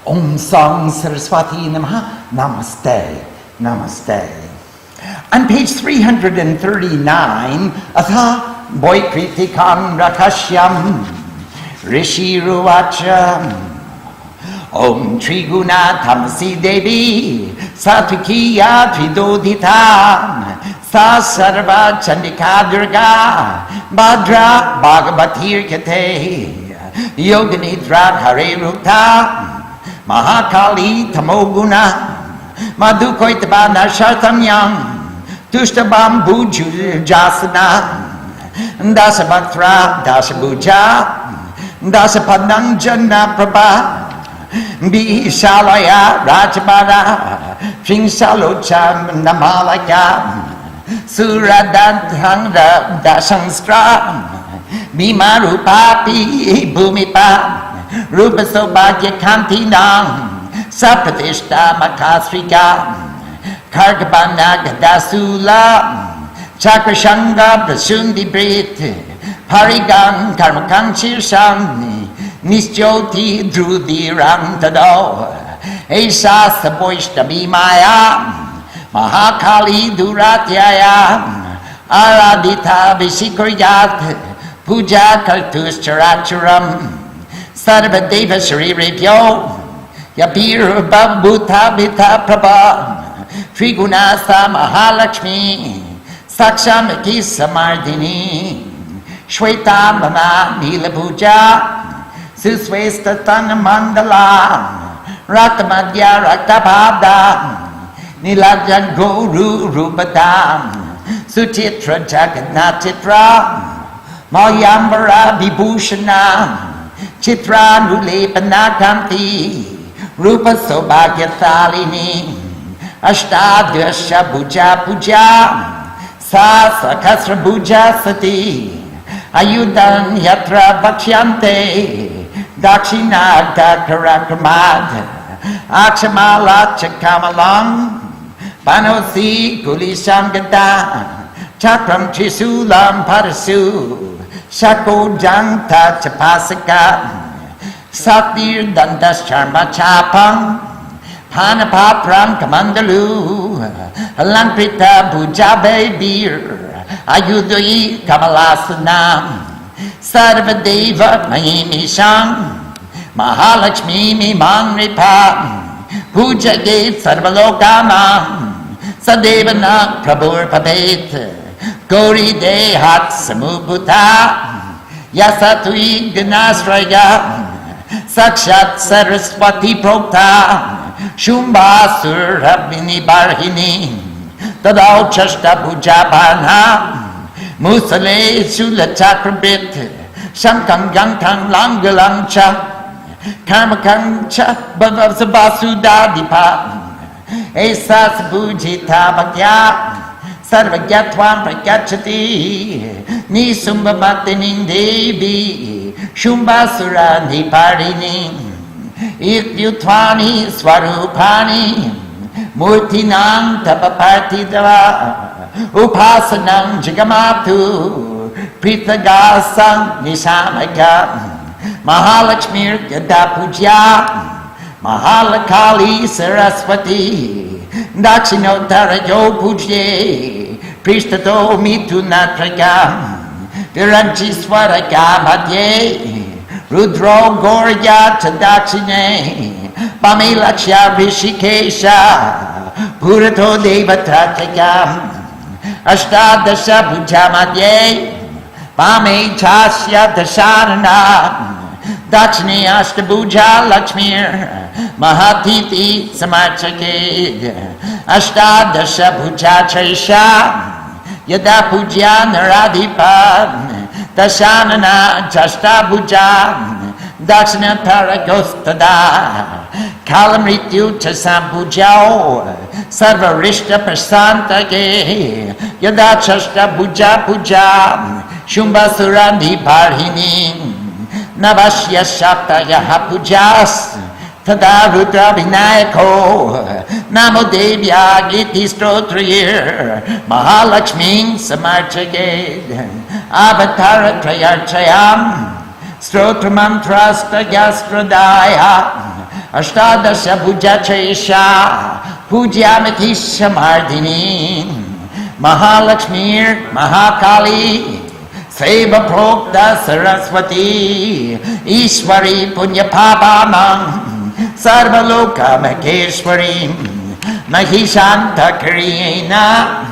Om Sang Saraswati Namaha. Namaste. Namaste. On page 339, Atha Vaikrtikam Rahasyam Rishi Ruvacha Om Triguna Tamasi Devi Satvikiya Tridodhita Sa Sarva Chandika Durga Bhadra Bhagavatir Kate Yoganidra Hare Rukta Mahakali Tamoguna Madhukoitavana Shartamyam Tushtabam Bhuju Jasana Dasabhaktra Dasabhuja Dasapadanjana Prabha Bishalaya Rajabara Tringsalocha Namalaya Suradadhanga Dasanstra Bimarupapi Bhumipa Rupasobhagya Kantinam Sapratishta Makasrika Kargabana Gadasula Chakrashanga Prasundi Brit Parigang Karmakang Shirsham Nisjoti Drudiram Tado Esa Saboishta Bimaya Mahakali Duratyaya Aradita Vishikriyat Puja Kartus Characharam Sarvadeva Shariripyo Yapir Babhuta Bita Prabha Trigunasa Mahalakshmi Sakshamaki Samardini Shweta Mana Nila Puja Susvesta Tana Mandala Ratamadya Raktabhavda Nilajan Guru Rupadam Suchitra Jagannathitra Mayambara Vibhushana Chitra Nulepanakanti Rupa Sobhagyathalini Ashtadasha Bhuja Puja Sa Sakasra Bhuja Sati Ayudan Yatra Bhakshyante Dakshinagda Karakramad Akshamala Chakamalam Panosi Kulisham Gada Chakram Trisulam Parasu Shako Janta Chapasaka Satir Dandas Charma Chapam Panapapram Kamandalu Alankrita Pujabe Bir Ayudai Kamalasanam Sarvadeva Mahimi Sham Mahalakshmi Mimang Ripam Puja Gate Sarvalokanam Sadevana Prabhur Pabet Gauri Dehat Samubhuta Yasatui Ganasraya Sakshat Saraswati Prokta Shumbasur Rabini Barhini Tadao Chashta Bhujabana Musale Sula Chakrabit Shankang Gankang Langalamcha Karmakangcha Bhavasabasudadipa Esas Bhujita Bhakya Sarvagyatvam Pragyachati Nisumbhamatinin Devi Shumbasura Niparini Ityutvani Swarupani Murtinam Tapapartidava Upasanam Jagamatu Pritagasam Nisamaka Mahalakshmir Yadapujya Mahalakali Saraswati Dakshinottara Yo Pujye Prishtato Mitunatraka Virajiswaraka Madhye Rudro Gorya Tadakshine Pamilakshya Rishikesha Purato Devatataka Ashtadasha Bhuja Madhye Pame Chasya Dasharana Dakshini Ashtabhuja Lakshmir Mahatiti Samachake Ashtadasha Bhuja Chaisha Yada Puja Naradipa Dashanana Chashta Bhuja Dakshina Paragostada Kalamrityu Chasampujao Sarvarishta Prasantake Yada Chashta Bhuja Puja Shumbasura Parhini Navashya Shaptaya Hapujas Tada Rudra Vinayako Namo Devya Giti Strotriyir Mahalakshmi Samarchaged Avatara Trayarchayam Strotra mantrasta yastradaya Ashtadasha bhujachesha Pujyamati samardini Mahalakshmir Mahakali Seva prokta Saraswati Ishwari punya papamang Sarvaloka Maheshwarim Mahishanta Kariyena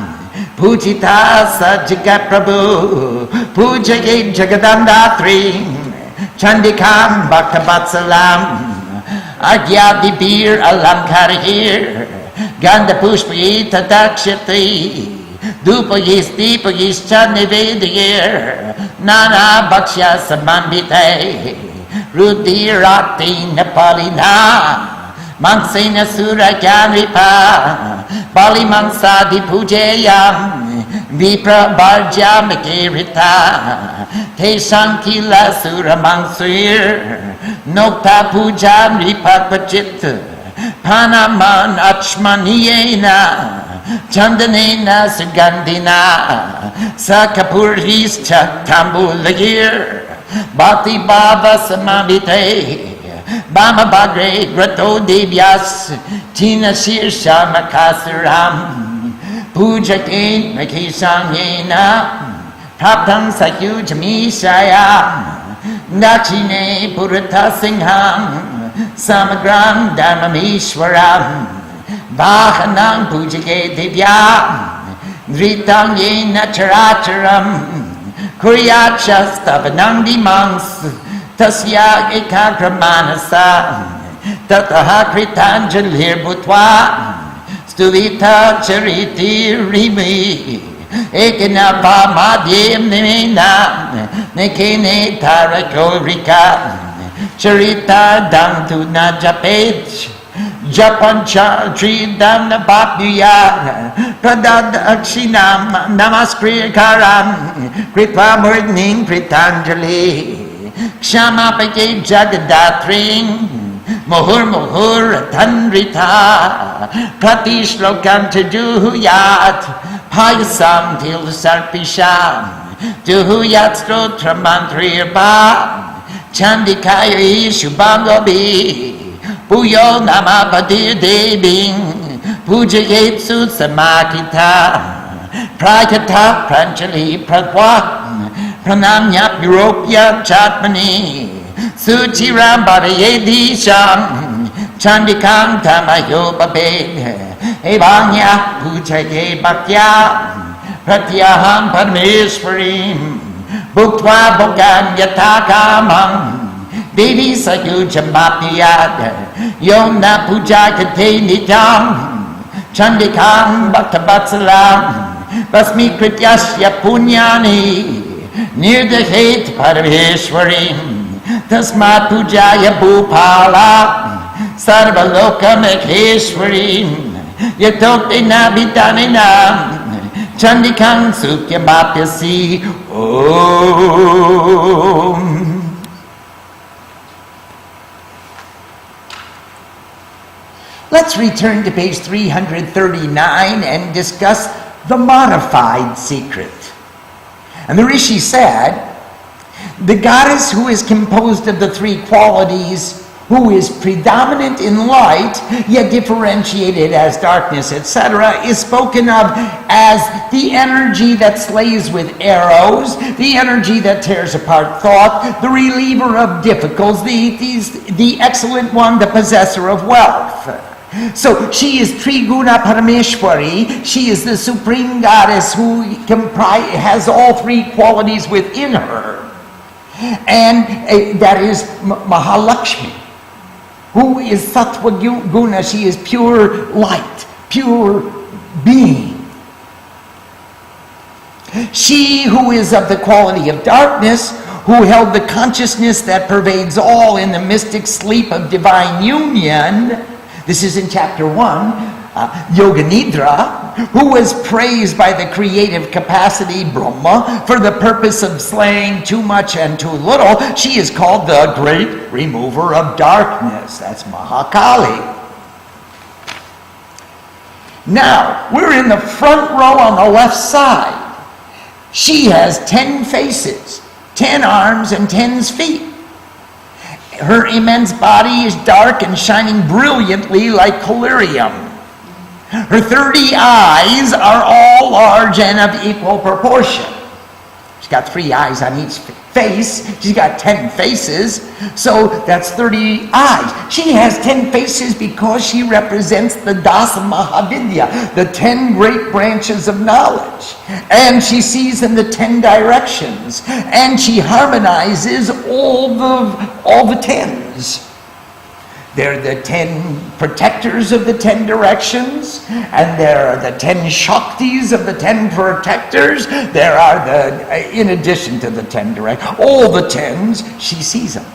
Pujita Sajagat Prabhu Pujayet Jagadandatri Chandikam Bhaktavatsalam Agya Vibir Alamkarahir Ganda Pushpayita Dakshati Dupayis Dipayis Channivedayir Nana Bhaksha Samambite Rudirati Napalina Mansena Sura Kanripa Bali Mansadi Pujayam Vipra Bharja Makirita Te Sankila Sura Mansir Nokta Puja Ripa Pachit Panaman Achmaniyena Chandanena Sugandhina Sakapurischa Tambulayir Bhakti Bhava Samavite Bama Bagre Grato Devyas Tina Shirsha Makasuram Puja Kain Makisanyena Praptam Sakyujamishaya Nachine Purata Singham Samagram Dharmamishwaram Vahanam Pujake Divyam Dritam Yena Characharam Kuryachastavanam Dimans Tasya Ekakramanasa Tataha Kritanjalir Bhutva Stuvita Chariti Rimi Ekanapa Madhyam Nimena Nekene Tarakorika Charita Dantu Najapet Japancha Tridam Nabapyaya Pradad Akshinam Namaskriya Karam Kripa Murning Kritanjali Kshama-pake Jagadatring Muhur Muhur Tanrita Pratishlokam Tajuhuyat Payasam Til Sarpisham Juhuyat Strotra Mantrirpa Chandikaya Shubhangabi Puyo Namapadir Deving Pujayetsu Samakita Prakata Pranjali Pradwa Pranamya Piropya Chatmani Suchiram Bharayedisham Chandikam Tamayo Babed Evanya Pujaye Bhaktya Pratyaham Parameshwarim Bhuktva Bhogan Yatakamam Devi Sayujam Bhapniyad Yomna Puja Kate Nityam Chandikam Bhaktavatsalam Basmi Krityasya Punyani Nirdahet Parameshwarim Tasmat Pujaya Bhupala Sarvaloka Maheshwarim Yatokte Nabidanina Chandikam Sukyamapyasi Om. Let's return to page 339 and discuss the modified secret. And the Rishi said, the goddess who is composed of the three qualities, who is predominant in light, yet differentiated as darkness, etc., is spoken of as the energy that slays with arrows, the energy that tears apart thought, the reliever of difficulties, the excellent one, the possessor of wealth. So she is Triguna Parameshwari. She is the supreme goddess who has all three qualities within her. And that is Mahalakshmi, who is Sattva Guna. She is pure light, pure being. She who is of the quality of darkness, who held the consciousness that pervades all in the mystic sleep of divine union. This is in chapter 1, Yoga Nidra, who was praised by the creative capacity Brahma for the purpose of slaying too much and too little. She is called the great remover of darkness. That's Mahakali. Now, we're in the front row on the left side. She has 10 faces, 10 arms, and 10 feet. Her immense body is dark and shining brilliantly like collyrium. Her 30 eyes are all large and of equal proportion. She's got 3 eyes on each face. She's got 10 faces, so that's 30 eyes. She has 10 faces because she represents the Dasa Mahavidya, the 10 great branches of knowledge. And she sees in the 10 directions, and she harmonizes all the 10s. They're the 10 protectors of the 10 directions, and there are the 10 Shaktis of the 10 protectors. There are in addition to the 10 directions, all the 10s, she sees them.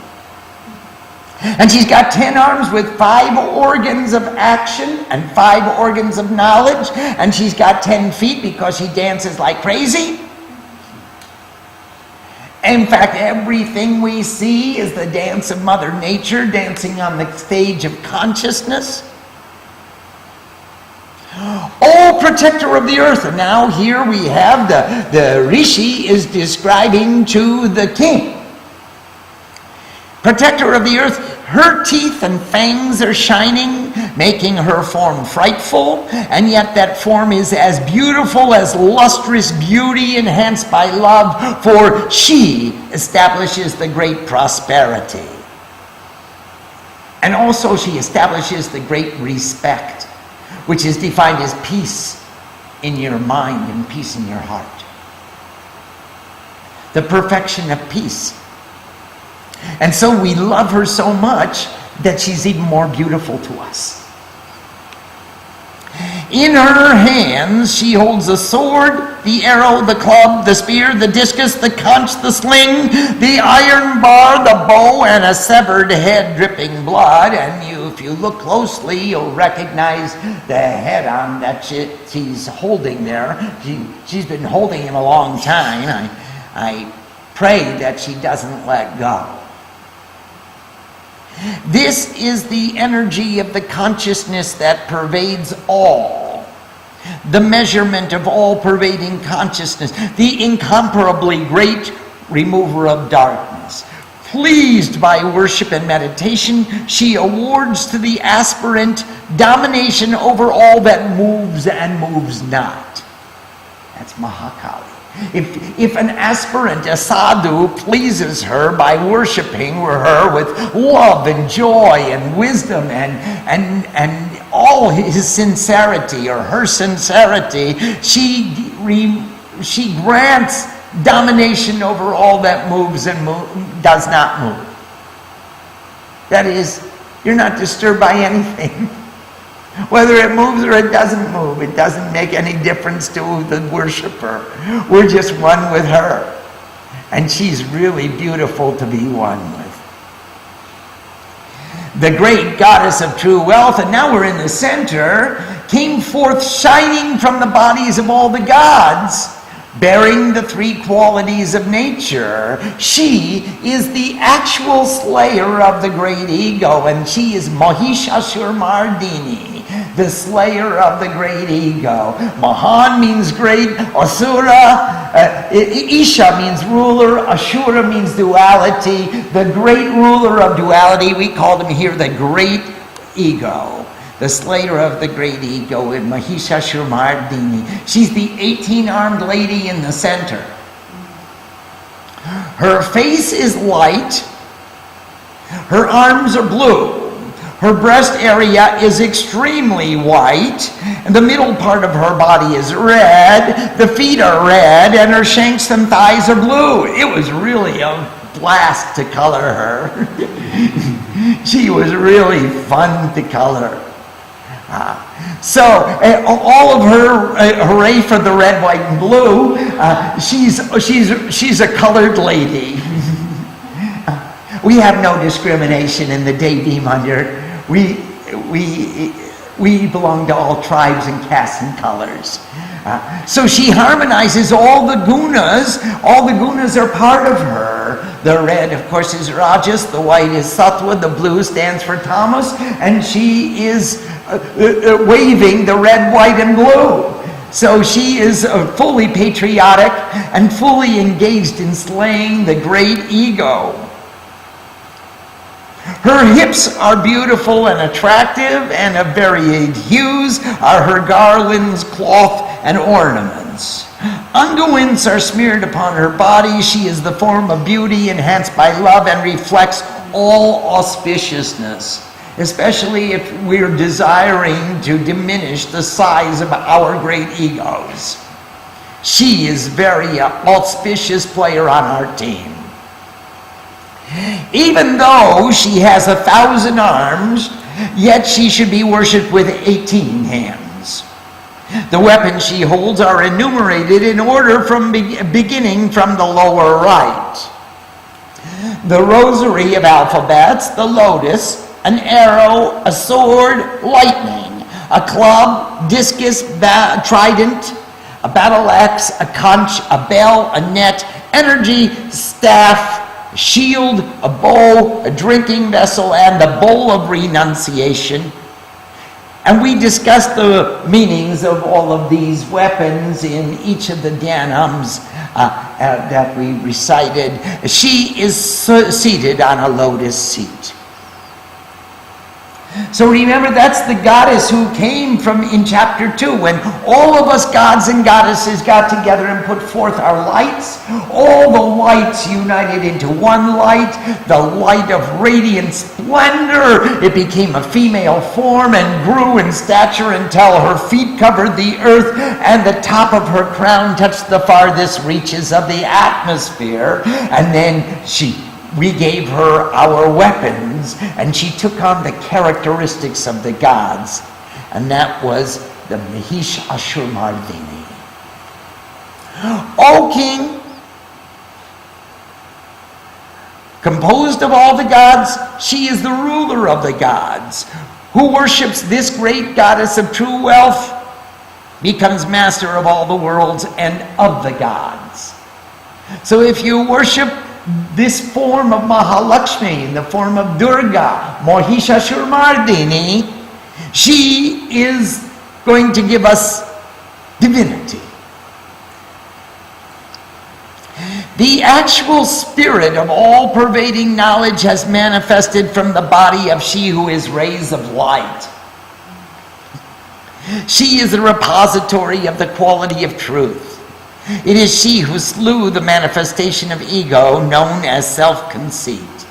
And she's got 10 arms with 5 organs of action and 5 organs of knowledge, and she's got 10 feet because she dances like crazy. In fact, everything we see is the dance of Mother Nature dancing on the stage of consciousness. Oh, protector of the earth. And now here we have the Rishi is describing to the king. Protector of the earth, her teeth and fangs are shining, making her form frightful, and yet that form is as beautiful as lustrous beauty enhanced by love, for she establishes the great prosperity. And also she establishes the great respect, which is defined as peace in your mind and peace in your heart. The perfection of peace. And so we love her so much that she's even more beautiful to us. In her hands she holds a sword, the arrow, the club, the spear, the discus, the conch, the sling, the iron bar, the bow, and a severed head dripping blood. And if you look closely, you'll recognize the head on that she's holding there. She's been holding him a long time. I pray that she doesn't let go. This is the energy of the consciousness that pervades all, the measurement of all-pervading consciousness, the incomparably great remover of darkness. Pleased by worship and meditation, she awards to the aspirant domination over all that moves and moves not. That's Mahakali. If an aspirant, a sadhu, pleases her by worshiping her with love and joy and wisdom and all his sincerity or her sincerity, she grants domination over all that moves and does not move. That is, you're not disturbed by anything. Whether it moves or it doesn't move, it doesn't make any difference to the worshiper. We're just one with her. And she's really beautiful to be one with. The great goddess of true wealth, and now we're in the center, came forth shining from the bodies of all the gods, bearing the 3 qualities of nature. She is the actual slayer of the great ego, and she is Mahishashurmardini, the slayer of the great ego. Mahan means great, Asura, Isha means ruler, Ashura means duality. The great ruler of duality, we call him here the great ego. The slayer of the great ego in Mahishashurmardini. She's the 18-armed lady in the center. Her face is light. Her arms are blue. Her breast area is extremely white. And the middle part of her body is red. The feet are red, and her shanks and thighs are blue. It was really a blast to color her. She was really fun to color. So all of her, hooray for the red, white, and blue. She's a colored lady. We have no discrimination in the Devi Mandir. We belong to all tribes and castes and colors. So she harmonizes all the gunas. All the gunas are part of her. The red, of course, is Rajas. The white is Sattva. The blue stands for Tamas. And she is waving the red, white, and blue. So she is fully patriotic and fully engaged in slaying the great ego. Her hips are beautiful and attractive, and of varied hues are her garlands, cloth, and ornaments. Unguents are smeared upon her body. She is the form of beauty enhanced by love and reflects all auspiciousness, especially if we're desiring to diminish the size of our great egos. She is very auspicious player on our team. Even though she has 1,000 arms, yet she should be worshipped with 18 hands. The weapons she holds are enumerated in order from beginning from the lower right. The rosary of alphabets, the lotus, an arrow, a sword, lightning, a club, discus, trident, a battle axe, a conch, a bell, a net, energy, staff, a shield, a bow, a drinking vessel, and the bowl of renunciation. And we discussed the meanings of all of these weapons in each of the dhanams that we recited. She is seated on a lotus seat. So remember, that's the goddess who came from in chapter 2, when all of us gods and goddesses got together and put forth our lights. All the lights united into one light, the light of radiant splendor. It became a female form and grew in stature until her feet covered the earth and the top of her crown touched the farthest reaches of the atmosphere. And then we gave her our weapons, and she took on the characteristics of the gods, and that was the Mahishashurmardini. O king, composed of all the gods, she is the ruler of the gods. Who worships this great goddess of true wealth becomes master of all the worlds and of the gods. So if you worship this form of Mahalakshmi, in the form of Durga, Mahishashurmardini, she is going to give us divinity. The actual spirit of all-pervading knowledge has manifested from the body of she who is rays of light. She is the repository of the quality of truth. It is she who slew the manifestation of ego known as self-conceit.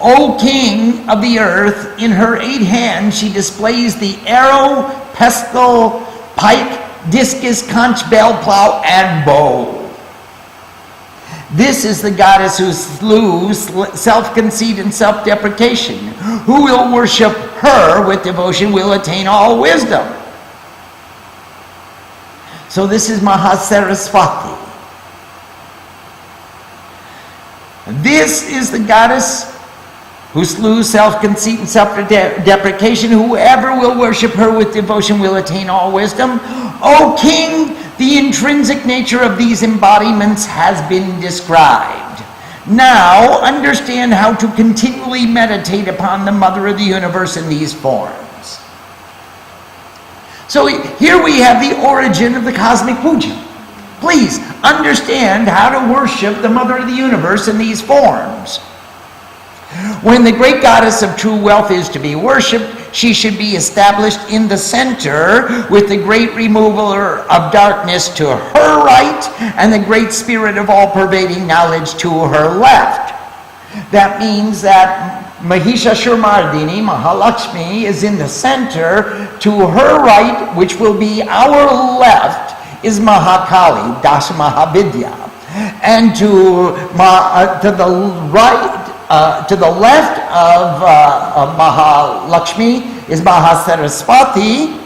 O king of the earth, in her 8 hands she displays the arrow, pestle, pike, discus, conch, bell, plow, and bow. This is the goddess who slew self-conceit and self-deprecation. Who will worship her with devotion will attain all wisdom. So this is Mahasaraswati. This is the goddess who slew self-conceit and self-deprecation. Whoever will worship her with devotion will attain all wisdom. O king, the intrinsic nature of these embodiments has been described. Now understand how to continually meditate upon the Mother of the Universe in these forms. So here we have the origin of the cosmic puja. Please understand how to worship the Mother of the Universe in these forms. When the great goddess of true wealth is to be worshipped, she should be established in the center with the great remover of darkness to her right and the great spirit of all-pervading knowledge to her left. That means that Mahishashurmardini, Mahalakshmi, is in the center. To her right, which will be our left, is Mahakali, Dasha Mahavidya. And to the right, to the left of Mahalakshmi is Mahasaraswati.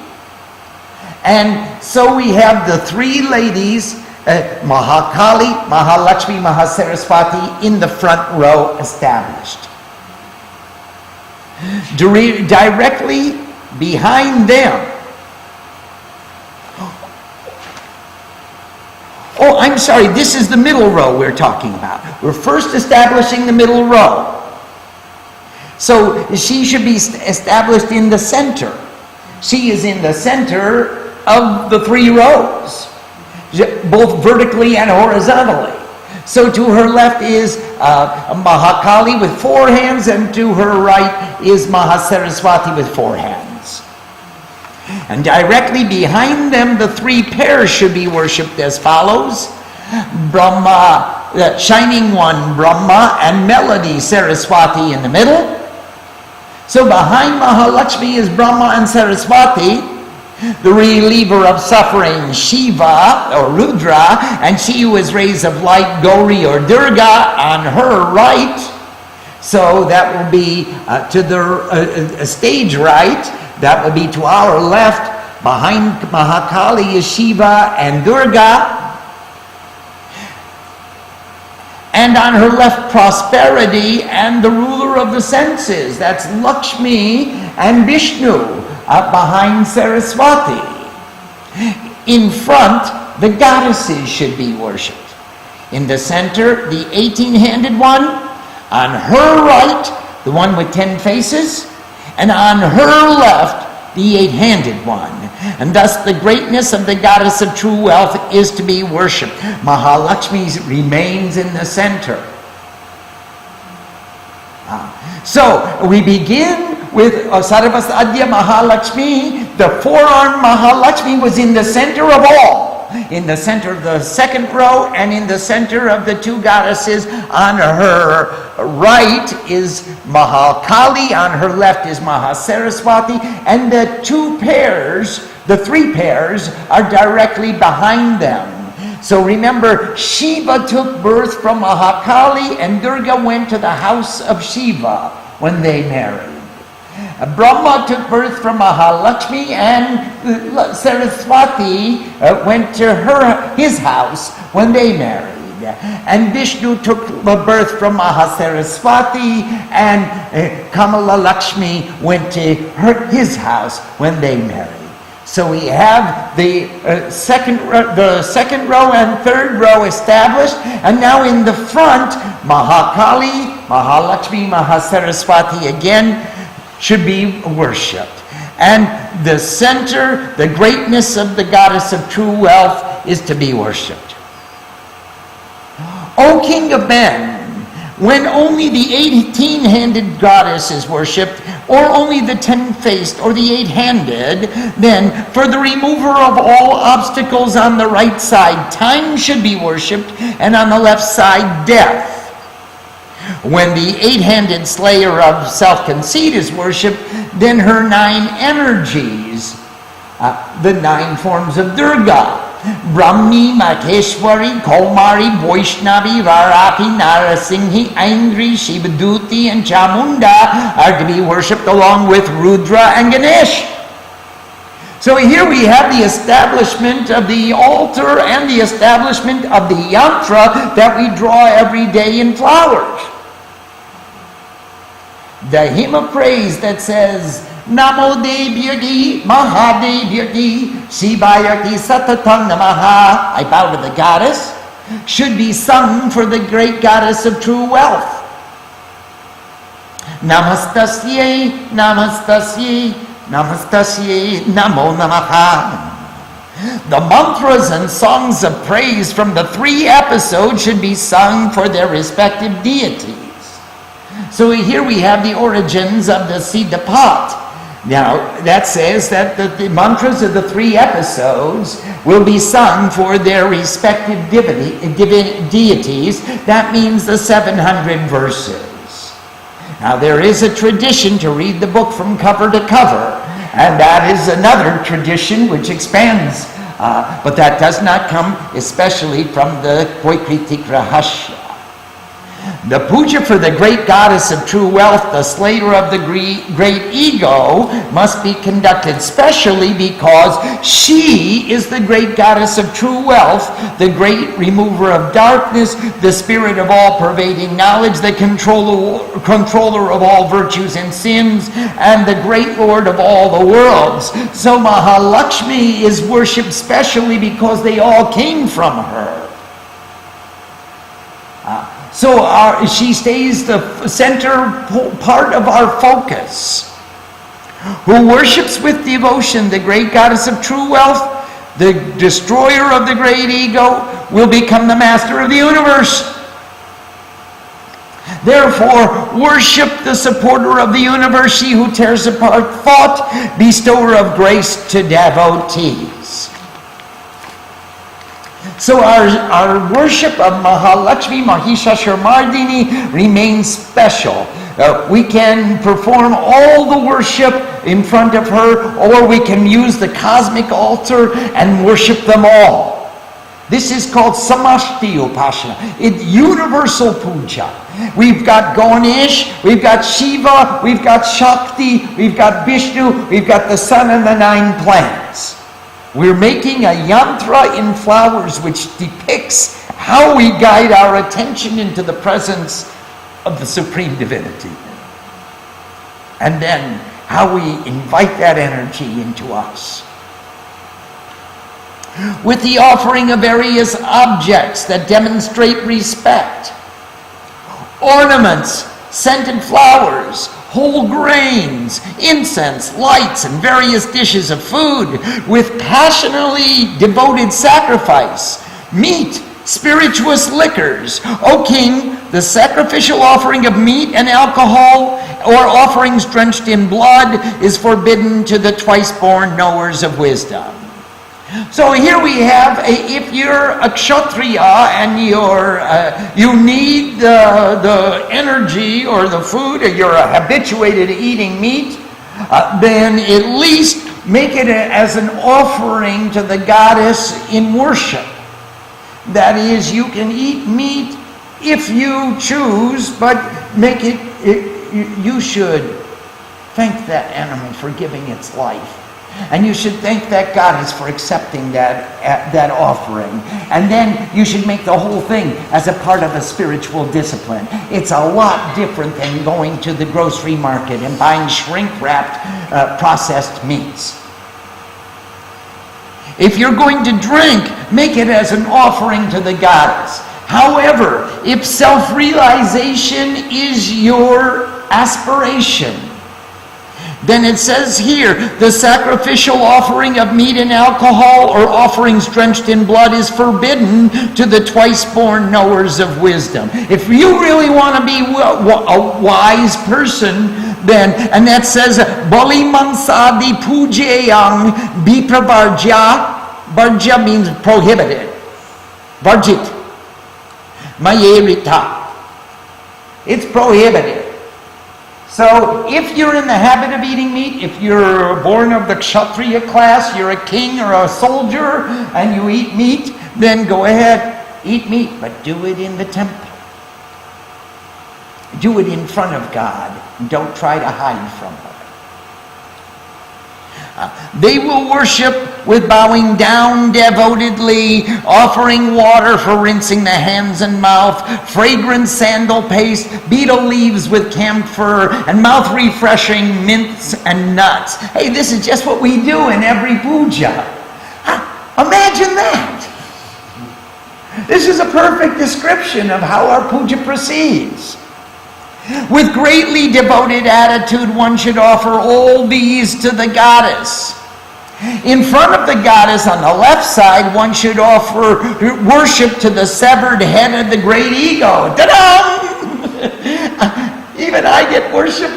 And so we have the 3 ladies, Mahakali, Mahalakshmi, Mahasaraswati, in the front row established. Directly behind them. Oh, I'm sorry, this is the middle row we're talking about. We're first establishing the middle row. So she should be established in the center. She is in the center of the 3 rows, both vertically and horizontally. So to her left is Mahakali with 4 hands, and to her right is Mahasaraswati with 4 hands. And directly behind them, the 3 pairs should be worshipped as follows. Brahma, the shining one, Brahma, and melody, Saraswati in the middle. So behind Mahalakshmi is Brahma and Saraswati, the reliever of suffering, Shiva or Rudra, and she who is rays of light, Gauri or Durga, on her right. So that will be to the stage right. That would be to our left. Behind Mahakali is Shiva and Durga. And on her left, prosperity and the ruler of the senses. That's Lakshmi and Vishnu. Behind Saraswati. In front, the goddesses should be worshipped. In the center, the 18-handed one. On her right, the one with 10 faces. And on her left, the 8-handed one. And thus the greatness of the goddess of true wealth is to be worshipped. Mahalakshmi remains in the center. So we begin with Sarvasadya Mahalakshmi. The 4-armed Mahalakshmi was in the center of all. In the center of the second row and in the center of the 2 goddesses. On her right is Mahalkali, on her left is Mahasaraswati, and the 2 pairs, the 3 pairs, are directly behind them. So remember, Shiva took birth from Mahakali, and Durga went to the house of Shiva when they married. Brahma took birth from Mahalakshmi, and Saraswati went to his house when they married. And Vishnu took birth from Mahasaraswati, and Kamala Lakshmi went to his house when they married. So we have the second row and third row established, and now in the front, Mahakali, Mahalakshmi, Mahasaraswati again should be worshipped. And the center, the greatness of the goddess of true wealth, is to be worshipped. O King of Men, when only the 18-handed goddess is worshipped, or only the 10-faced or the 8-handed, then for the remover of all obstacles on the right side, time should be worshipped, and on the left side, death. When the 8-handed slayer of self-conceit is worshipped, then her 9 energies, the 9 forms of Durga, Brahmi, Maheshwari, Kaumari, Vaishnavi, Varati, Narasinghi, Aindri, Shivaduti, and Chamunda are to be worshipped along with Rudra and Ganesh. So here we have the establishment of the altar and the establishment of the yantra that we draw every day in flowers. The hymn of praise that says, Namo Devyagi, Mahadevyagi, Shivayagi, Satatang Namaha, I bow to the goddess, should be sung for the great goddess of true wealth. Namastasye, Namastasye, Namastasye, Namo Namaha. The mantras and songs of praise from the 3 episodes should be sung for their respective deities. So here we have the origins of the Chandi Path. Now, that says that the mantras of the 3 episodes will be sung for their respective deities. That means the 700 verses. Now, there is a tradition to read the book from cover to cover, and that is another tradition which expands, but that does not come especially from the Vaikrtikam Rahasyam. The puja for the great goddess of true wealth, the slayer of the great ego, must be conducted specially because she is the great goddess of true wealth, the great remover of darkness, the spirit of all pervading knowledge, the controller of all virtues and sins, and the great lord of all the worlds. So Mahalakshmi is worshipped specially because they all came from her. So she stays the center part of our focus. Who worships with devotion the great goddess of true wealth, the destroyer of the great ego, will become the master of the universe. Therefore, worship the supporter of the universe, he who tears apart thought, bestower of grace to devotees. So our worship of Mahalakshmi, Mahishashamardini remains special. We can perform all the worship in front of her, or we can use the cosmic altar and worship them all. This is called Samashti Upasana. It's universal puja. We've got Ganesh, we've got Shiva, we've got Shakti, we've got Vishnu, we've got the sun and the 9 planets. We're making a yantra in flowers which depicts how we guide our attention into the presence of the Supreme Divinity. And then how we invite that energy into us. With the offering of various objects that demonstrate respect. Ornaments, scented flowers, whole grains, incense, lights, and various dishes of food with passionately devoted sacrifice, meat, spirituous liquors. O king, the sacrificial offering of meat and alcohol or offerings drenched in blood is forbidden to the twice-born knowers of wisdom. So here we have, if you're a kshatriya and you need the energy or the food, or you're habituated to eating meat, then at least make it as an offering to the goddess in worship. That is, you can eat meat if you choose, but you should thank that animal for giving its life. And you should thank that goddess for accepting that offering. And then you should make the whole thing as a part of a spiritual discipline. It's a lot different than going to the grocery market and buying shrink-wrapped processed meats. If you're going to drink, make it as an offering to the goddess. However, if self-realization is your aspiration, then it says here, the sacrificial offering of meat and alcohol or offerings drenched in blood is forbidden to the twice-born knowers of wisdom. If you really want to be a wise person, then, and that says, Bali mansadi pujayang bipravarja. Varja means prohibited. Varjit. Mayerita. It's prohibited. So if you're in the habit of eating meat, if you're born of the kshatriya class, you're a king or a soldier, and you eat meat, then go ahead, eat meat, but do it in the temple. Do it in front of God. Don't try to hide from her. They will worship with bowing down devotedly, offering water for rinsing the hands and mouth, fragrant sandal paste, betel leaves with camphor, and mouth-refreshing mints and nuts. Hey, this is just what we do in every puja. Imagine that. This is a perfect description of how our puja proceeds. With greatly devoted attitude, one should offer all these to the goddess. In front of the goddess on the left side, one should offer worship to the severed head of the great ego. Ta-da! Even I get worship.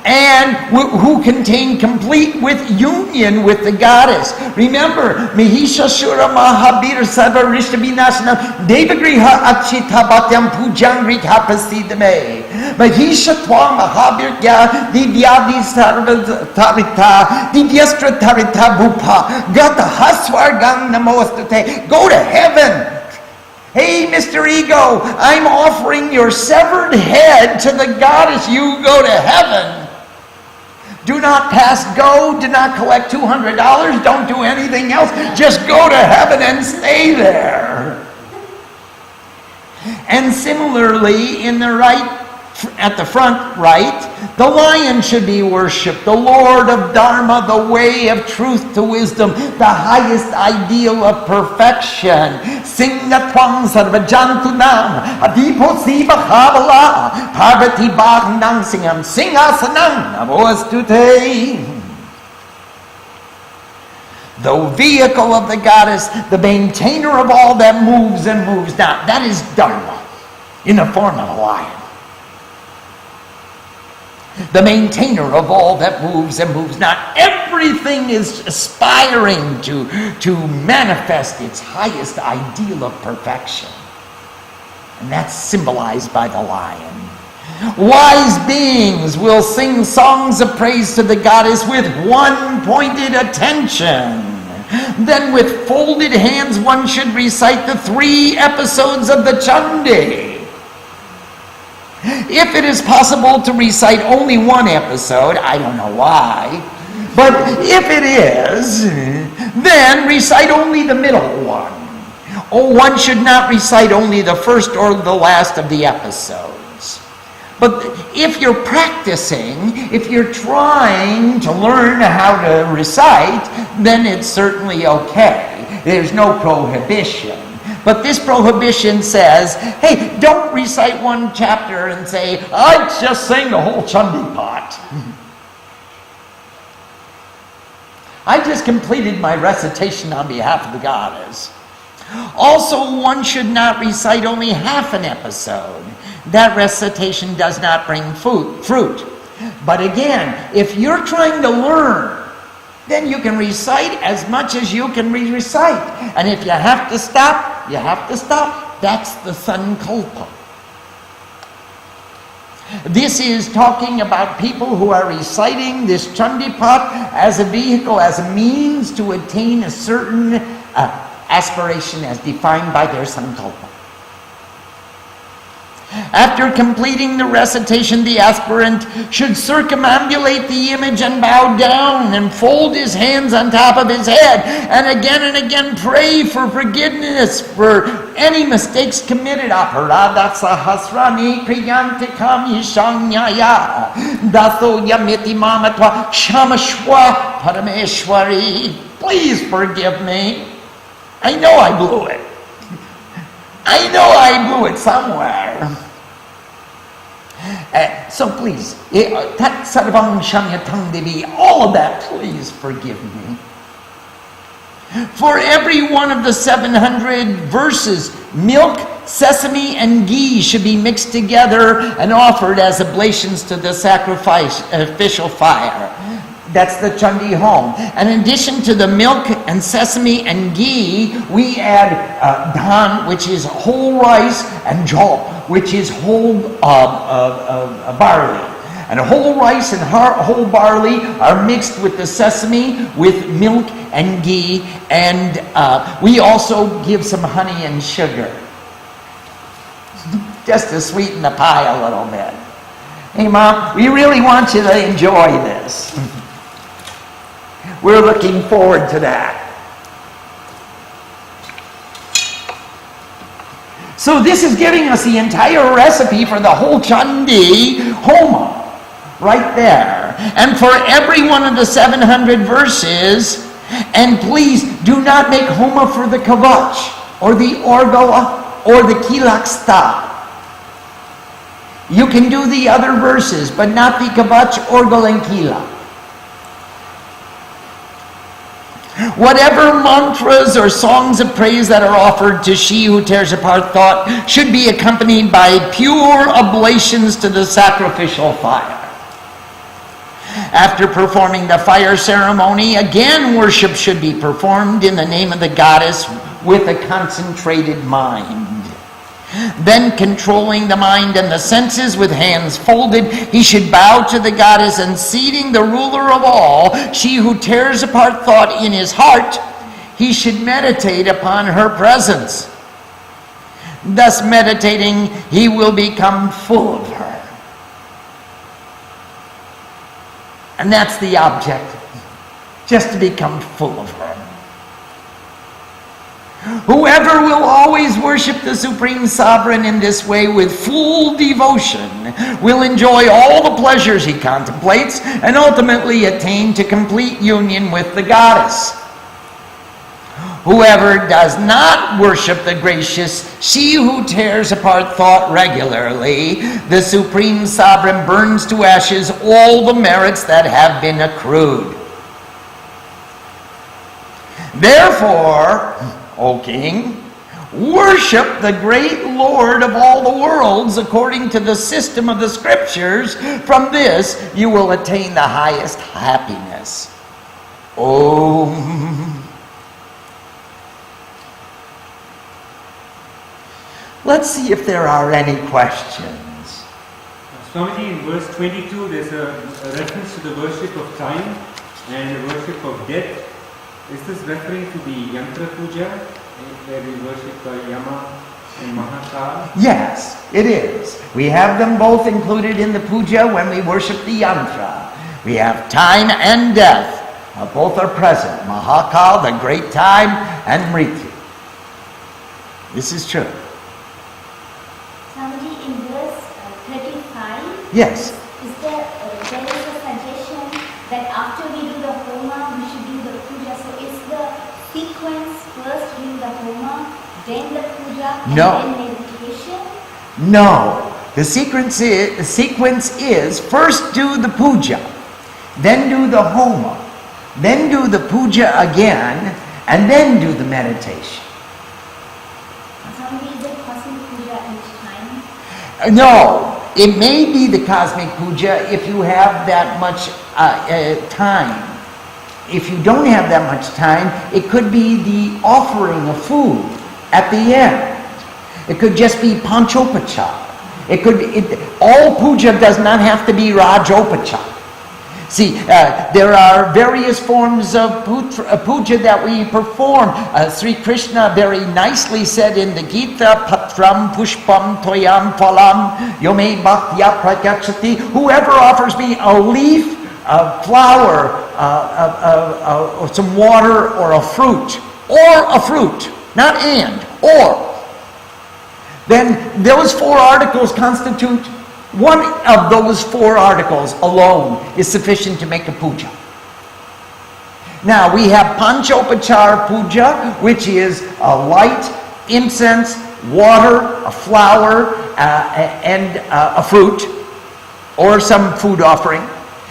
And who contain complete with union with the goddess. Remember, Mahishasura Mahabir Savarishta Vinasana Devagriha Achita Bhatyam Pujang Rikha Prasidame Mahisha Twam Mahabir Gya Divyadi Sarvatarita Divyastra Tarita Bhupa Gata Haswargang Namostate. Go to heaven. Hey, Mr. Ego, I'm offering your severed head to the goddess. You go to heaven. Do not pass go. Do not collect $200. Don't do anything else. Just go to heaven and stay there. And similarly, in the right, at the front right, the lion should be worshipped, the Lord of Dharma, the way of truth to wisdom, the highest ideal of perfection. Singatwang sarvajantunam adipo siva havala parvati bhagnang singam singasanam namostute. the vehicle of the goddess, the maintainer of all that moves and moves not. That is Dharma in the form of a lion. The maintainer of all that moves and moves not. Everything is aspiring to manifest its highest ideal of perfection. And that's symbolized by the lion. Wise beings will sing songs of praise to the goddess with one pointed attention. Then with folded hands one should recite the 3 episodes of the Chandi. If it is possible to recite only one episode, I don't know why, but if it is, then recite only the middle one. Or one should not recite only the first or the last of the episodes. But if you're practicing, if you're trying to learn how to recite, then it's certainly okay. There's no prohibition. But this prohibition says, hey, don't recite one chapter and say, I just sang the whole Chandi Path. I just completed my recitation on behalf of the goddess. Also, one should not recite only half an episode. That recitation does not bring fruit. But again, if you're trying to learn, then you can recite as much as you can recite. And if you have to stop, you have to stop. That's the sankalpa. This is talking about people who are reciting this Chandi Path as a vehicle, as a means to attain a certain aspiration as defined by their sankalpa. After completing the recitation, the aspirant should circumambulate the image and bow down and fold his hands on top of his head and again pray for forgiveness for any mistakes committed. Aparada sahasrani kriyantikam yishanyaya datho yamiti mamatva shamashwa parameshwari. Please forgive me. I know I blew it. I know I blew it somewhere. So please, tat sarvam shamyatang devi, all of that, please forgive me. For every one of the 700 verses, milk, sesame, and ghee should be mixed together and offered as oblations to the sacrificial fire. That's the Chandi home. And in addition to the milk and sesame and ghee, we add dhan, which is whole rice, and jal, which is whole barley. And whole rice and whole barley are mixed with the sesame, with milk and ghee, and we also give some honey and sugar, just to sweeten the pie a little bit. Hey, Mom, we really want you to enjoy this. We're looking forward to that. So this is giving us the entire recipe for the whole Chandi Homa, right there. And for every one of the 700 verses, and please do not make Homa for the Kavach, or the Orgala, or the Kilaksta. You can do the other verses, but not the Kavach, Orgal, and Kila. Whatever mantras or songs of praise that are offered to she who tears apart thought should be accompanied by pure oblations to the sacrificial fire. After performing the fire ceremony, again worship should be performed in the name of the goddess with a concentrated mind. Then, controlling the mind and the senses with hands folded, he should bow to the goddess, and seating the ruler of all, she who tears apart thought in his heart, he should meditate upon her presence. Thus meditating, he will become full of her. And that's the object, just to become full of her. Whoever will always worship the Supreme Sovereign in this way with full devotion will enjoy all the pleasures he contemplates and ultimately attain to complete union with the goddess. Whoever does not worship the gracious she who tears apart thought regularly, the Supreme Sovereign burns to ashes all the merits that have been accrued. Therefore, O king, worship the great Lord of all the worlds according to the system of the scriptures. From this you will attain the highest happiness. Om. Let's see if there are any questions. Swamiji, in verse 22 there's a reference to the worship of time and the worship of death. Is this referring to the Yantra Puja, where we worship Yama and Mahakal? Yes, it is. We have them both included in the puja when we worship the yantra. We have time and death. Both are present. Mahakal, the great time, and Mrityu. This is true. Swamiji, in verse 35, Yes. there is a suggestion that after we do the homa, we should do the puja. So is the sequence first doing the homa, then the puja, and No. then meditation? No. The sequence is first do the puja, then do the homa, then do the puja again, and then do the meditation. Swamiji, is it cosmic puja each time? No. It may be the cosmic puja if you have that much time. If you don't have that much time, it could be the offering of food at the end. It could just be panchopachar. All puja does not have to be rajopachar. See, there are various forms of puja that we perform. Sri Krishna very nicely said in the Gita, Patram Pushpam Toyam Phalam Yome Bhaktya Pratyakshati. Whoever offers me a leaf, a flower, some water, or a fruit, not and, or, then those four articles constitute, one of those four articles alone is sufficient to make a puja. Now we have panchopachar puja, which is a light, incense, water, a flower, and a fruit, or some food offering.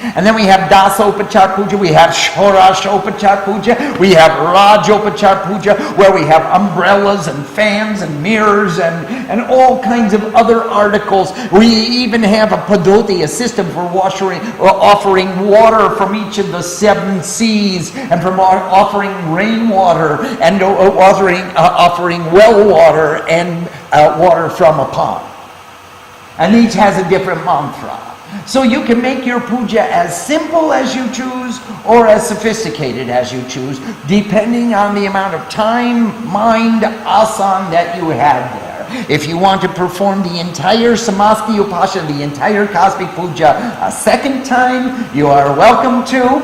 And then we have dasopachar puja, we have shorashopachar puja, we have rajopachar puja, where we have umbrellas and fans and mirrors and all kinds of other articles. We even have a padoti, a system for offering water from each of the 7 seas, and from offering rainwater, and offering well water and water from a pond. And each has a different mantra. So you can make your puja as simple as you choose or as sophisticated as you choose, depending on the amount of time, mind, asan that you had there. If you want to perform the entire samasti upasana, the entire cosmic puja a second time, you are welcome to.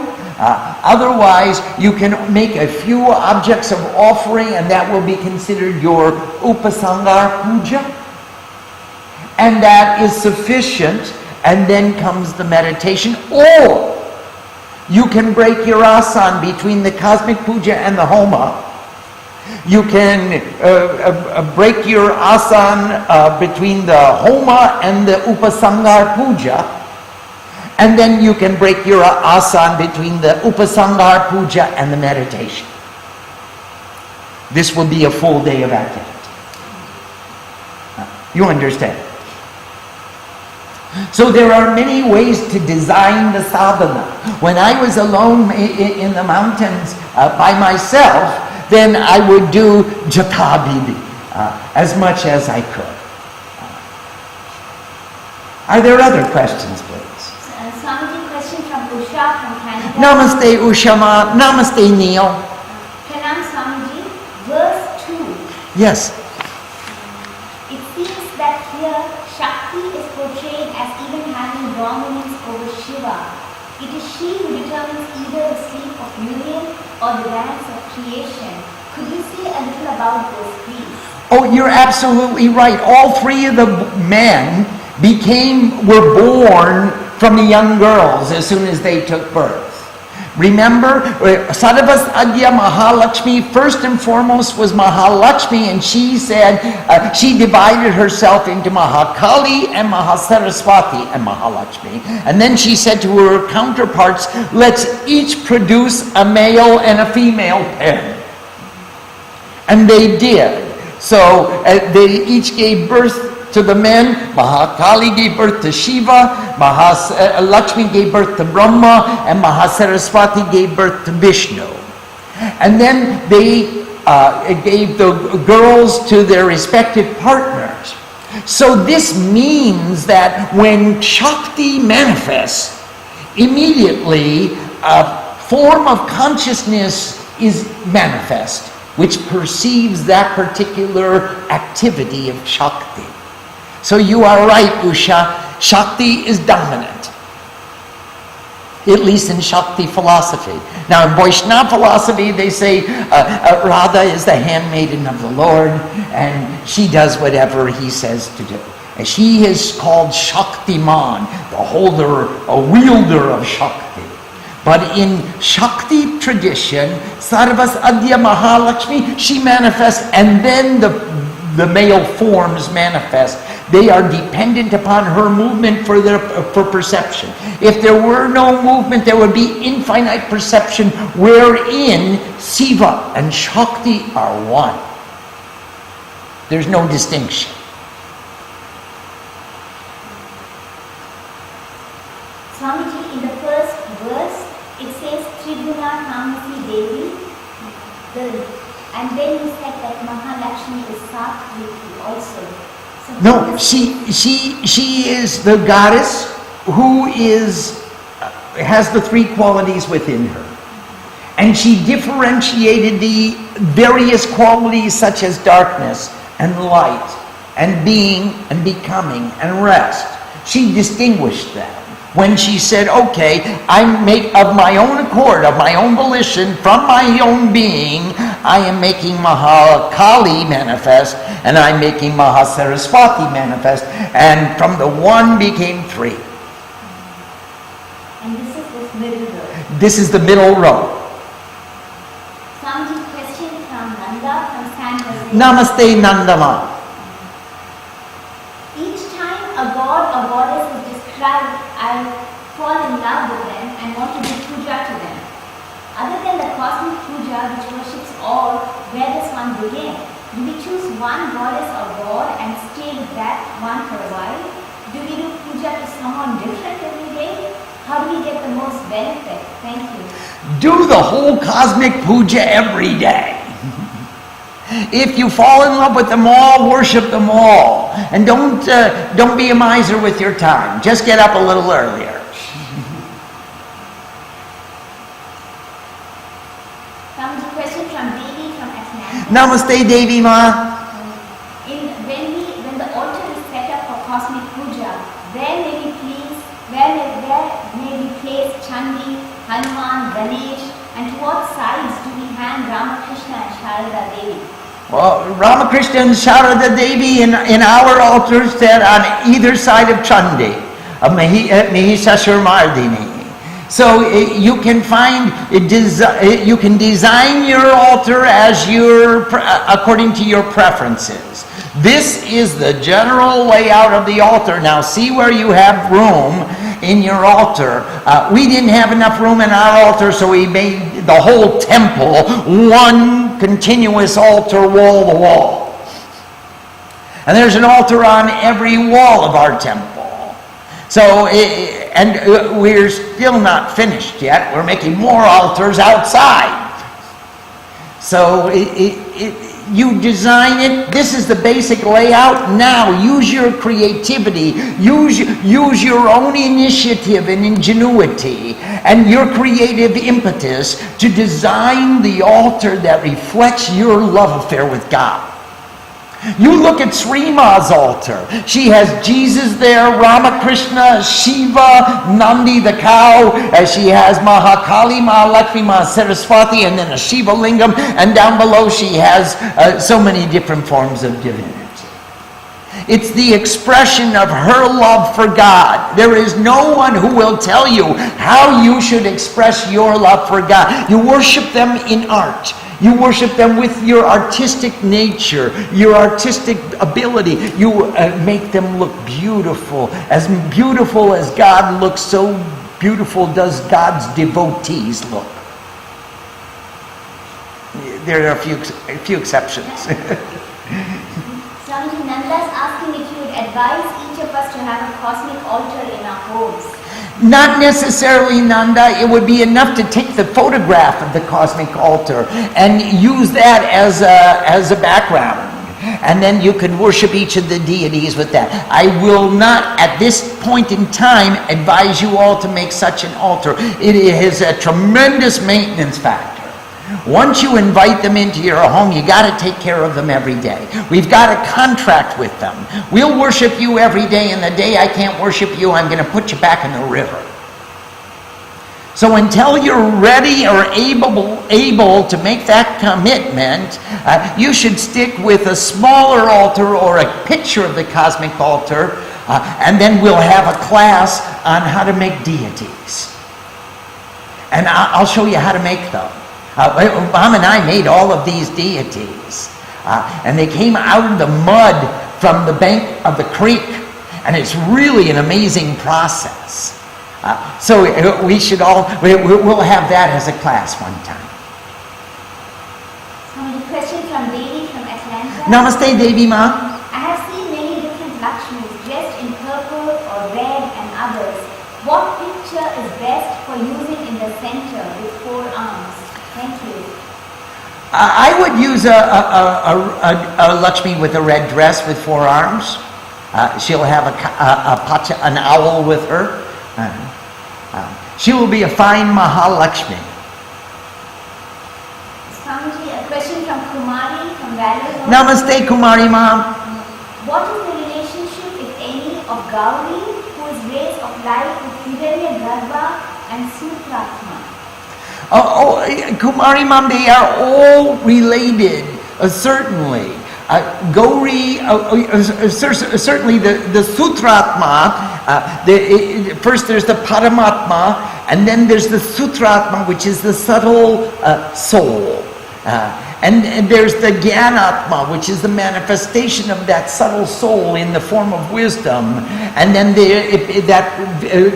Otherwise, you can make a few objects of offering, and that will be considered your upasangar puja. And that is sufficient. And then comes the meditation. Or you can break your asan between the cosmic puja and the homa. You can break your asan between the homa and the upasangar puja. And then you can break your asan between the upasangar puja and the meditation. This will be a full day of activity. You understand? So there are many ways to design the sadhana. When I was alone in the mountains by myself, then I would do jatabibi as much as I could. Are there other questions, please? Swamiji, question from Usha from Canada. Namaste Ushama. Namaste Neil. Pranam Swamiji, verse 2. Yes. It seems that here Shakti is portrayed as even having dominance over Shiva. It is she who determines either the sleep of union or the dance of creation. Could you say a little about this, please? Oh, you're absolutely right. All 3 of the men were born from the young girls as soon as they took birth. Remember, Sadhavas Adya Mahalakshmi, first and foremost was Mahalakshmi, and she said, she divided herself into Mahakali and Mahasaraswati and Mahalakshmi. And then she said to her counterparts, let's each produce a male and a female pair. And they did. So they each gave birth to the men. Mahakali gave birth to Shiva, Lakshmi gave birth to Brahma, and Mahasaraswati gave birth to Vishnu. And then they gave the girls to their respective partners. So this means that when Shakti manifests, immediately a form of consciousness is manifest, which perceives that particular activity of Shakti. So you are right, Usha, Shakti is dominant, at least in Shakti philosophy. Now in Vaishnava philosophy they say Radha is the handmaiden of the Lord and she does whatever he says to do. And she is called Shaktiman, the holder, a wielder of Shakti. But in Shakti tradition, Sarvas Adya Mahalakshmi, she manifests, and then the male forms manifest. They are dependent upon her movement for perception. If there were no movement, there would be infinite perception, wherein Siva and Shakti are one. There's no distinction. Swamiji, in the first verse, it says Triguna Kamasi Devi, and then you said that Mahalakshmi is Satviki also. So No, she is the goddess who has the three qualities within her. And she differentiated the various qualities such as darkness and light and being and becoming and rest. She distinguished them. When she said, okay, I make of my own accord, of my own volition, from my own being, I am making Mahakali manifest, and I'm making Mahasaraswati manifest, and from the one became three. And this is this middle row. This is the middle row. Swamiji, question from Nanda from San Jose. Namaste Nandama. Each time a god or goddess is described, I fall in love with them and want to do puja to them. Other than the cosmic puja which worships all, where does one begin? Do we choose one goddess or god and stay with that one for a while? Do we do puja to someone different every day? How do we get the most benefit? Thank you. Do the whole cosmic puja every day. If you fall in love with them all, worship them all. And don't be a miser with your time. Just get up a little earlier. Some question from Devi from Atlanta. Namaste Devi Ma. When the altar is set up for cosmic puja, where may we place Chandi, Hanuman, Ganesh, and to what sides do we hang Ramakrishna and Sharada Devi? Well, Ramakrishna and Sharada Devi in our altars stand on either side of Chandi, of Mahishasura-mardini. So you can you can design your altar as according to your preferences. This is the general layout of the altar. Now see where you have room in your altar. We didn't have enough room in our altar, so we made the whole temple one continuous altar, wall to wall. And there's an altar on every wall of our temple. So, and we're still not finished yet. We're making more altars outside. So you design it. This is the basic layout. Now use your creativity. Use your own initiative and ingenuity and your creative impetus to design the altar that reflects your love affair with God. You look at Srima's altar. She has Jesus there, Ramakrishna, Shiva, Nandi the cow. She has Mahakali, Mahalakshmi, Mahasaraswati, and then a Shiva lingam. And down below she has so many different forms of divinity. It's the expression of her love for God. There is no one who will tell you how you should express your love for God. You worship them in art. You worship them with your artistic nature, your artistic ability. You make them look beautiful. As beautiful as God looks, so beautiful does God's devotees look. there are a few exceptions. Swamiji, Nanda's asking if you would advise each of us to have a cosmic altar in our homes. Not necessarily, Nanda. It would be enough to take the photograph of the cosmic altar and use that as a background. And then you could worship each of the deities with that. I will not, at this point in time, advise you all to make such an altar. It is a tremendous maintenance factor. Once you invite them into your home, you got to take care of them every day. We've got a contract with them. We'll worship you every day, and the day I can't worship you, I'm going to put you back in the river. So until you're ready or able to make that commitment, you should stick with a smaller altar or a picture of the cosmic altar, and then we'll have a class on how to make deities. And I'll show you how to make them. Mom and I made all of these deities, and they came out of the mud from the bank of the creek, and it's really an amazing process. So we'll have that as a class one time. So the question from Devi from Atlanta. Namaste, Devi Ma. I have seen many different Lakshmis dressed in purple or red and others. What picture is best for using in the center with 4 arms? Thank you. I would use a Lakshmi with a red dress with 4 arms. She'll have an owl with her. She will be a fine Mahalakshmi. Swamiji, a question from Kumari from Valley. Namaste, Kumari Mom. What is the relationship, if any, of Gauri, who is rays of light with Hiranya Garbha and Sutratma? Kumari Mom, they are all related, certainly. Gauri, certainly the Sutratma, first there's the Paramatma, and then there's the Sutratma, which is the subtle soul. And there's the Gyanatma, which is the manifestation of that subtle soul in the form of wisdom. And then that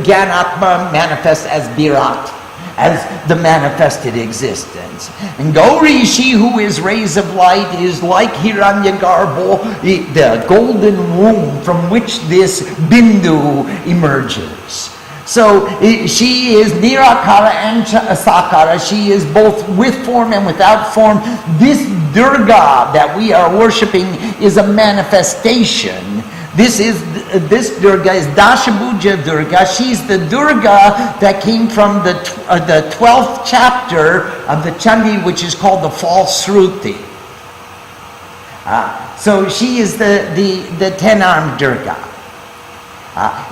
Gyanatma manifests as Virat, as the manifested existence. And Gauri, she who is rays of light, is like Hiranyagarbha, the golden womb from which this Bindu emerges. So she is Nirakara and Sakara. She is both with form and without form. This Durga that we are worshipping is a manifestation. This Durga is Dashabhuja Durga. She's the Durga that came from the 12th chapter of the Chandi, which is called the false Shruti. So she is the 10-armed Durga.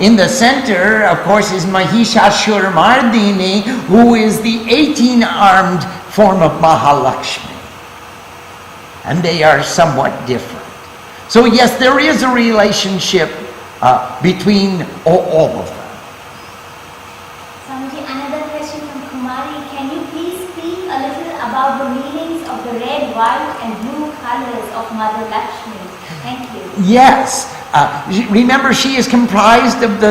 In the center, of course, is Mahishashur Mardini, who is the 18-armed form of Mahalakshmi. And they are somewhat different. So yes, there is a relationship between all of them. Swamiji, another question from Kumari. Can you please speak a little about the meanings of the red, white and blue colors of Mother Lakshmi? Thank you. Yes. Remember, she is comprised of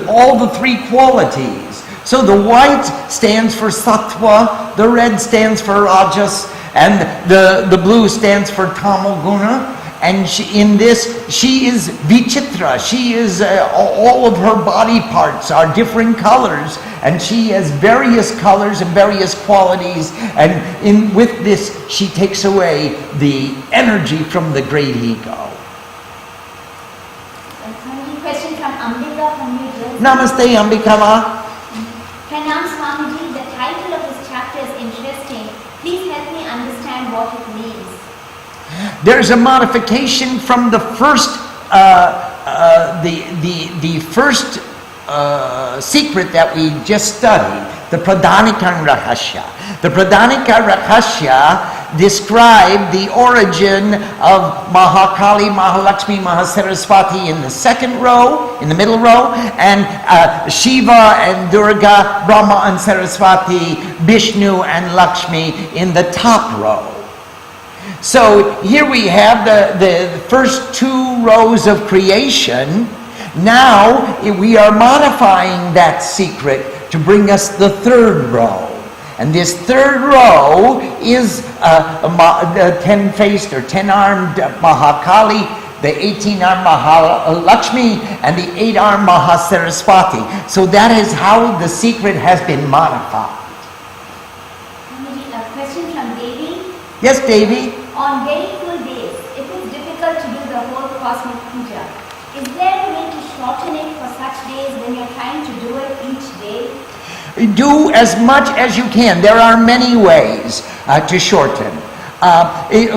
all the 3 qualities. So the white stands for Sattva, the red stands for Rajas, and the blue stands for Tamoguna. And she is Vichitra. She is, all of her body parts are different colors. And she has various colors and various qualities. And with this, she takes away the energy from the great ego. Question from Ambika from New Jersey. Namaste, Ambika Ma. Pranam Swamiji, the title of this chapter is interesting. Please help me understand what it means. There's a modification from the first, the first secret that we just studied, the Pradhanika Rahasya. The Pradhanika Rahasya described the origin of Mahakali, Mahalakshmi, Mahasaraswati in the second row, in the middle row, and Shiva and Durga, Brahma and Saraswati, Vishnu and Lakshmi in the top row. So here we have the first 2 rows of creation. Now we are modifying that secret to bring us the 3rd row. And this third row is the 10-faced or 10-armed Mahakali, the 18-armed Mahalakshmi, and the 8-armed Mahasaraswati. So that is how the secret has been modified. A question from Devi. Yes, Devi? On very full days, if it's difficult to do the whole cosmic puja, is there a way to shorten it for such days when you're trying to do it each day? Do as much as you can. There are many ways to shorten.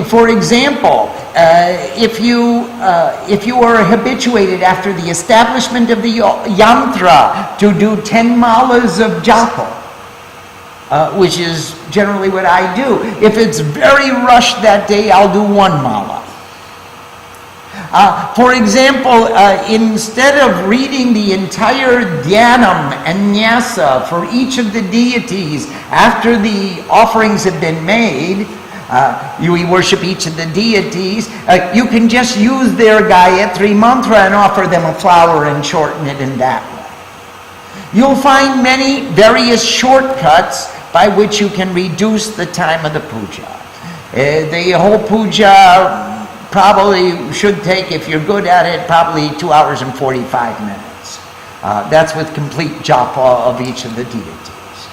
For example, if you are habituated after the establishment of the yantra to do 10 malas of japa, which is generally what I do. If it's very rushed that day, I'll do 1 mala. For example, instead of reading the entire dhyanam and nyasa for each of the deities after the offerings have been made, we worship each of the deities, you can just use their Gayatri mantra and offer them a flower and shorten it in that way. You'll find many various shortcuts by which you can reduce the time of the puja. The whole puja probably should take, if you're good at it, probably 2 hours and 45 minutes. That's with complete japa of each of the deities.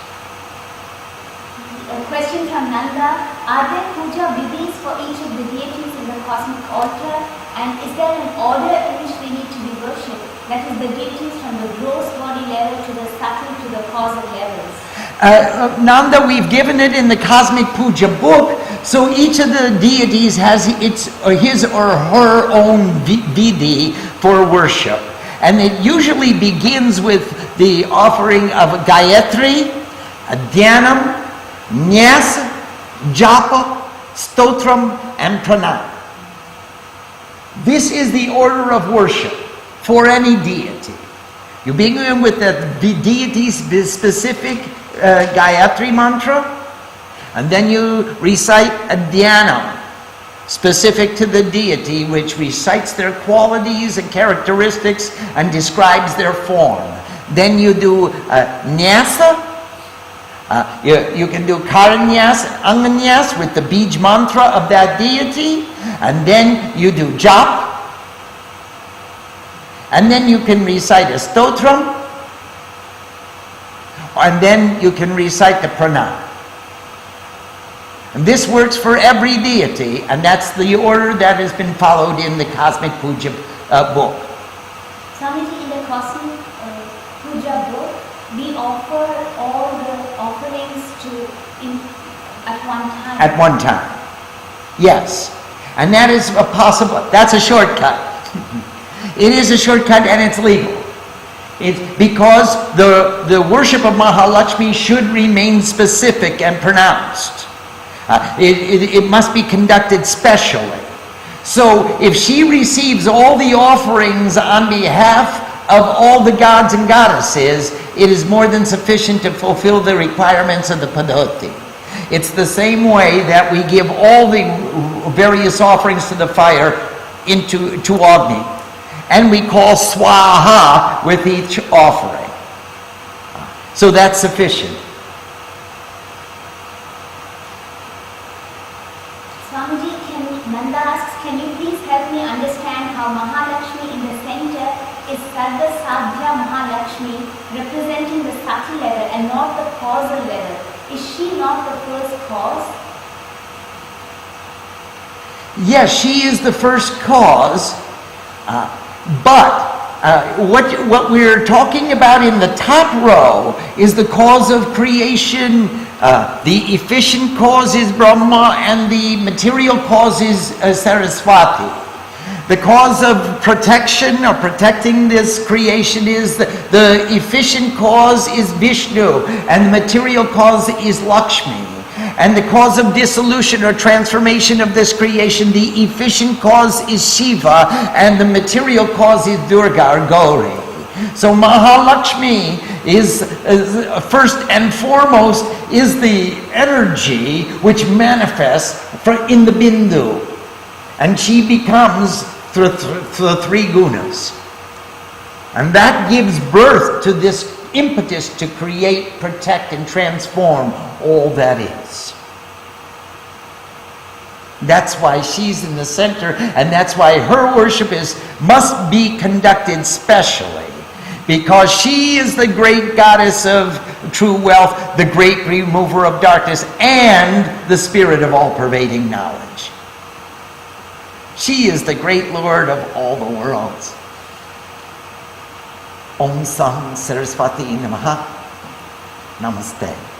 A question from Nanda. Are there puja vidhis for each of the deities in the cosmic altar? And is there an order in which they need to be worshipped? That is, the deities from the gross body level to the subtle to the causal levels. Nanda, we've given it in the Cosmic Puja book, so each of the deities has his or her own vidhi for worship. And it usually begins with the offering of a Gayatri, a Dhyanam, Nyasa, Japa, Stotram, and Pranam. This is the order of worship for any deity. You begin with the deity's specific Gayatri mantra, and then you recite a dhyanam specific to the deity, which recites their qualities and characteristics and describes their form. Then you do nyasa. You can do karanyas and anganyas with the bij mantra of that deity, and then you do jap, and then you can recite a stotram, and then you can recite the pranam. And this works for every deity, and that's the order that has been followed in the Cosmic Puja book. Swamiji, in the Cosmic Puja book, we offer all the offerings at one time. At one time. Yes. And that is a possible, that's a shortcut. It is a shortcut and it's legal. It's because the worship of Mahalakshmi should remain specific and pronounced. It must be conducted specially. So if she receives all the offerings on behalf of all the gods and goddesses, it is more than sufficient to fulfill the requirements of the Padoti. It's the same way that we give all the various offerings to the fire to Agni. And we call Swaha with each offering. So that's sufficient. Swamiji, Nanda asks, can you please help me understand how Mahalakshmi in the center is Sarva Sadhya Mahalakshmi, representing the subtle level and not the causal level? Is she not the first cause? Yes, she is the first cause, but what we're talking about in the top row is the cause of creation. The efficient cause is Brahma, and the material cause is Saraswati. The cause of protection or protecting this creation is the efficient cause is Vishnu, and the material cause is Lakshmi. And the cause of dissolution or transformation of this creation, the efficient cause is Shiva, and the material cause is Durga or Gauri. So Mahalakshmi is first and foremost is the energy which manifests in the Bindu. And she becomes the 3 gunas. And that gives birth to this impetus to create, protect, and transform all that is. That's why she's in the center, and that's why her worship must be conducted specially, because she is the great goddess of true wealth, the great remover of darkness, and the spirit of all-pervading knowledge. She is the great Lord of all the worlds. Om Sam Saraswati Namaha. Namaste.